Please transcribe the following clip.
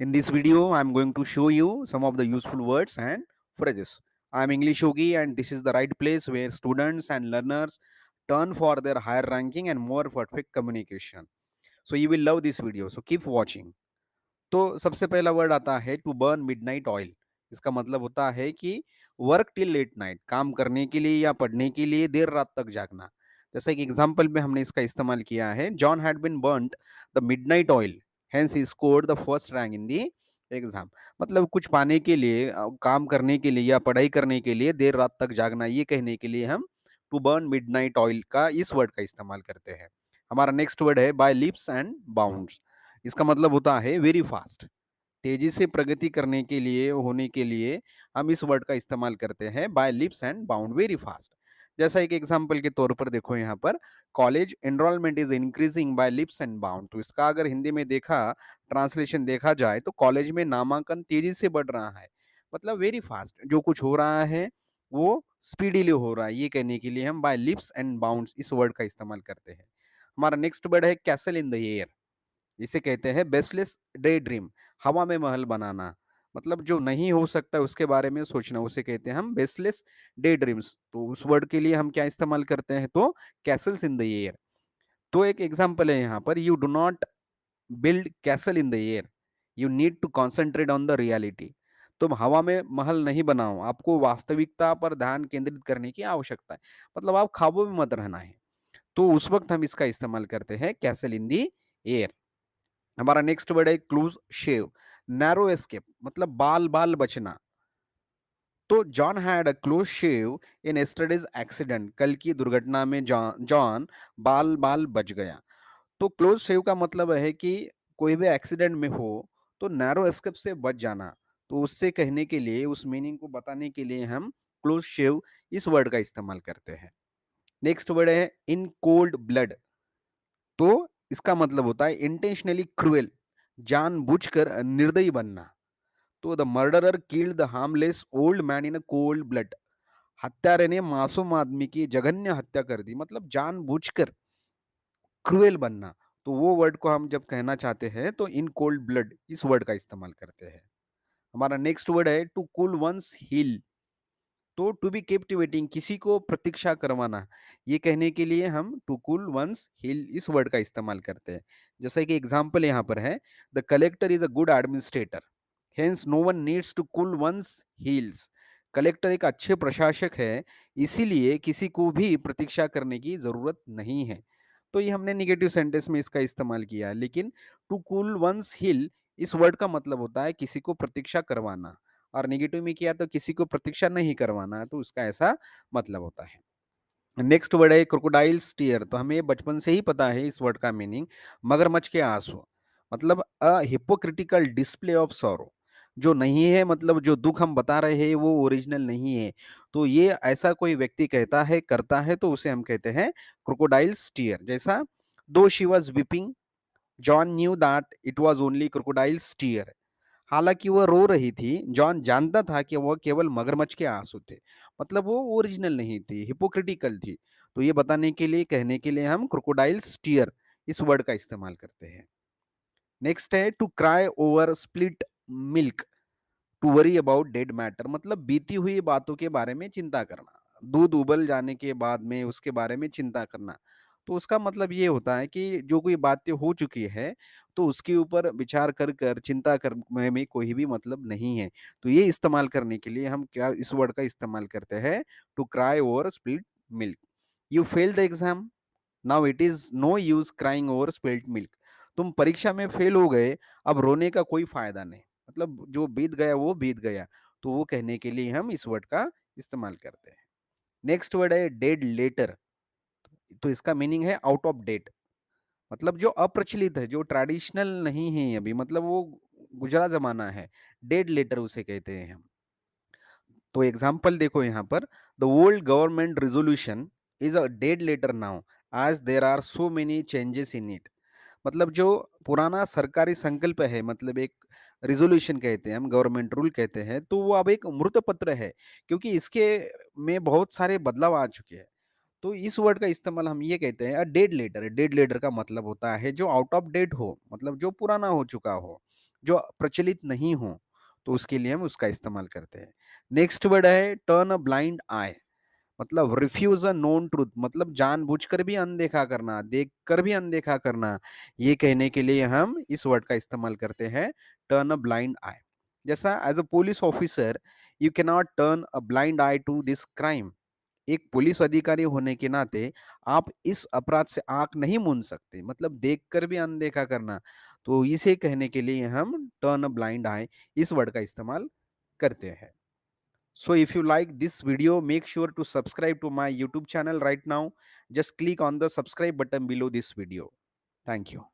In this video, I'm going to show you some of the useful words and phrases. I'm English Yogi, and this is the right place where students and learners turn for their higher ranking and more perfect communication. So you will love this video. So keep watching. तो सबसे पहला word आता है to burn midnight oil. इसका मतलब होता है कि वर्क टिल लेट नाइट, काम करने के लिए या पढ़ने के लिए देर रात तक जागना। जैसा एक एग्जांपल में हमने इसका इस्तेमाल किया है, John had been burnt the midnight oil, hence he scored the first rank in the exam. मतलब कुछ पाने के लिए, काम करने के लिए या पढ़ाई करने के लिए देर रात तक जागना, ये कहने के लिए हम टू बर्न मिडनाइट ऑयल का इस वर्ड का इस्तेमाल करते हैं। हमारा नेक्स्ट वर्ड है बाय लिप्स एंड बाउंड्स। इसका मतलब होता है वेरी फास्ट। तेजी से प्रगति करने के लिए, होने के लिए हम इस वर्ड का इस्तेमाल करते हैं by leaps and bound, very fast. जैसा एक एग्जांपल के तौर पर देखो यहाँ पर, college enrolment is increasing by leaps and bound. तो इसका अगर हिंदी में ट्रांसलेशन देखा जाए तो कॉलेज में नामांकन तेजी से बढ़ रहा है। मतलब वेरी फास्ट, जो कुछ हो रहा है वो स्पीडीली हो रहा है, ये कहने के लिए हम बाय लिप्स एंड बाउंड इस वर्ड का इस्तेमाल करते हैं। हमारा नेक्स्ट वर्ड है कैसल इन द एयर। इसे कहते हैं बेसलेस डे ड्रीम, हवा में महल बनाना। मतलब जो नहीं हो सकता उसके बारे में सोचना, उसे कहते हैं हम बेसलेस डे ड्रीम्स। तो उस वर्ड के लिए हम क्या इस्तेमाल करते हैं, तो कैसल्स इन द एयर। तो एक एग्जांपल है यहाँ पर, you do not build castle in the air, you need to concentrate on the reality. तुम हवा में महल नहीं बनाओ, आपको वास्तविकता पर ध्यान केंद्रित करने की आवश्यकता है। मतलब आप ख्वाबों में मत रहना है। तो उस वक्त हम इसका इस्तेमाल करते हैं कैसल इन द एयर। हमारा नेक्स्ट वर्ड है क्लूज शेव, नैरो एस्केप, मतलब बाल बाल बचना। तो John had a close shave in yesterday's accident, कल की दुर्घटना में जॉन जॉन बाल बाल बच गया। तो क्लोज शेव का मतलब है कि कोई भी एक्सीडेंट में हो तो नैरो एस्केप से बच जाना। तो उससे कहने के लिए, उस मीनिंग को बताने के लिए हम क्लोज शेव इस वर्ड का इस्तेमाल करते हैं। नेक्स्ट वर्ड है इन कोल्ड ब्लड। तो इसका मतलब होता है इंटेंशनली क्रूएल, जानबूझकर निर्दयी बनना। तो the murderer killed the harmless old man in a cold blood, हत्यारे ने मासूम आदमी की जघन्य हत्या कर दी। मतलब जानबूझकर क्रूएल बनना। तो वो वर्ड को हम जब कहना चाहते हैं तो इन कोल्ड ब्लड इस वर्ड का इस्तेमाल करते हैं। हमारा नेक्स्ट वर्ड है टू कूल वंस हील। तो टू बी केप्ट वेटिंग, किसी को प्रतीक्षा करवाना, ये कहने के लिए हम टू कूल वंस हील इस वर्ड का इस्तेमाल करते हैं। जैसा कि एग्जांपल यहाँ पर है, the collector is a good administrator, hence no one needs to cool one's heels. Collector एक अच्छे प्रशासक है, इसीलिए किसी को भी प्रतीक्षा करने की जरूरत नहीं है। तो ये हमने निगेटिव सेंटेंस में इसका इस्तेमाल किया है, लेकिन टू कूल वंस हिल इस वर्ड का मतलब होता है किसी को प्रतीक्षा करवाना। और नेगेटिव में किया तो किसी को प्रतीक्षा नहीं करवाना, तो उसका ऐसा मतलब होता है। नेक्स्ट वर्ड है क्रोकोडाइल्स टीयर। तो हमें बचपन से ही पता है इस वर्ड का मीनिंग, मगरमच्छ के आंसू। मतलब अ हिपोक्रिटिकल डिस्प्ले ऑफ सॉरो, जो नहीं है, मतलब जो दुख हम बता रहे हैं वो ओरिजिनल नहीं है। तो ये ऐसा कोई व्यक्ति कहता है, करता है, तो उसे हम कहते हैं क्रोकोडाइल्स टीयर। जैसा though she was weeping, John knew that it was only crocodile's tear. हालांकि वह रो रही थी, जॉन जानता था कि वह केवल मगरमच्छ के आंसू थे। मतलब वो ओरिजिनल नहीं थी, हिपोक्रिटिकल थी। तो ये बताने के लिए, कहने के लिए हम क्रोकोडाइल्स टीयर इस वर्ड का इस्तेमाल करते हैं। नेक्स्ट है to cry over split milk, to worry about dead matter. मतलब बीती हुई बातों के बारे में चिंता करना, दूध उबल जाने के बाद में उसके बारे में चिंता करना। तो उसका मतलब ये होता है कि जो कोई बातें हो चुकी है तो उसके ऊपर विचार कर कर चिंता करने में कोई भी मतलब नहीं है। तो ये इस्तेमाल करने के लिए हम क्या इस वर्ड का इस्तेमाल करते हैं, to cry over split milk. You fail the exam, now it is no use crying over spilt milk. तुम परीक्षा में फेल हो गए, अब रोने का कोई फायदा नहीं। मतलब जो बीत गया वो बीत गया। तो वो कहने के लिए हम इस वर्ड का इस्तेमाल करते हैं। नेक्स्ट वर्ड है डेड लेटर। तो इसका मीनिंग है आउट ऑफ डेट। मतलब जो अप्रचलित है, जो ट्रेडिशनल नहीं है अभी, मतलब वो गुजरा जमाना है, डेड लेटर उसे कहते हैं हम। तो एग्जाम्पल देखो यहाँ पर, the old government resolution is a dead letter now as there are so many changes in it. मतलब जो पुराना सरकारी संकल्प है, मतलब एक रिजोल्यूशन कहते हैं हम, गवर्नमेंट रूल कहते हैं, तो वो अब एक मृत पत्र है, क्योंकि इसके में बहुत सारे बदलाव आ चुके हैं। तो इस वर्ड का इस्तेमाल हम ये कहते हैं डेड लेटर। डेड लेटर का मतलब होता है जो आउट ऑफ डेट हो, मतलब जो पुराना हो चुका हो। जो प्रचलित नहीं हो, तो उसके लिए हम उसका इस्तेमाल करते हैं। नेक्स्ट वर्ड है टर्न अ ब्लाइंड आई, मतलब रिफ्यूज अ नोन ट्रूथ, मतलब जानबूझकर भी अनदेखा करना, देखकर भी अनदेखा करना। ये कहने के लिए हम इस वर्ड का इस्तेमाल करते हैं, टर्न अ ब्लाइंड आई। जैसा as a police officer you can not turn a blind eye to this crime. एक पुलिस अधिकारी होने के नाते आप इस अपराध से आंख नहीं मूंद सकते, मतलब देखकर भी अनदेखा करना। तो इसे कहने के लिए हम टर्न अ ब्लाइंड आई इस वर्ड का इस्तेमाल करते हैं। So if you like this video, make sure to subscribe to my YouTube channel right now. Just click on the subscribe button below this video. Thank you.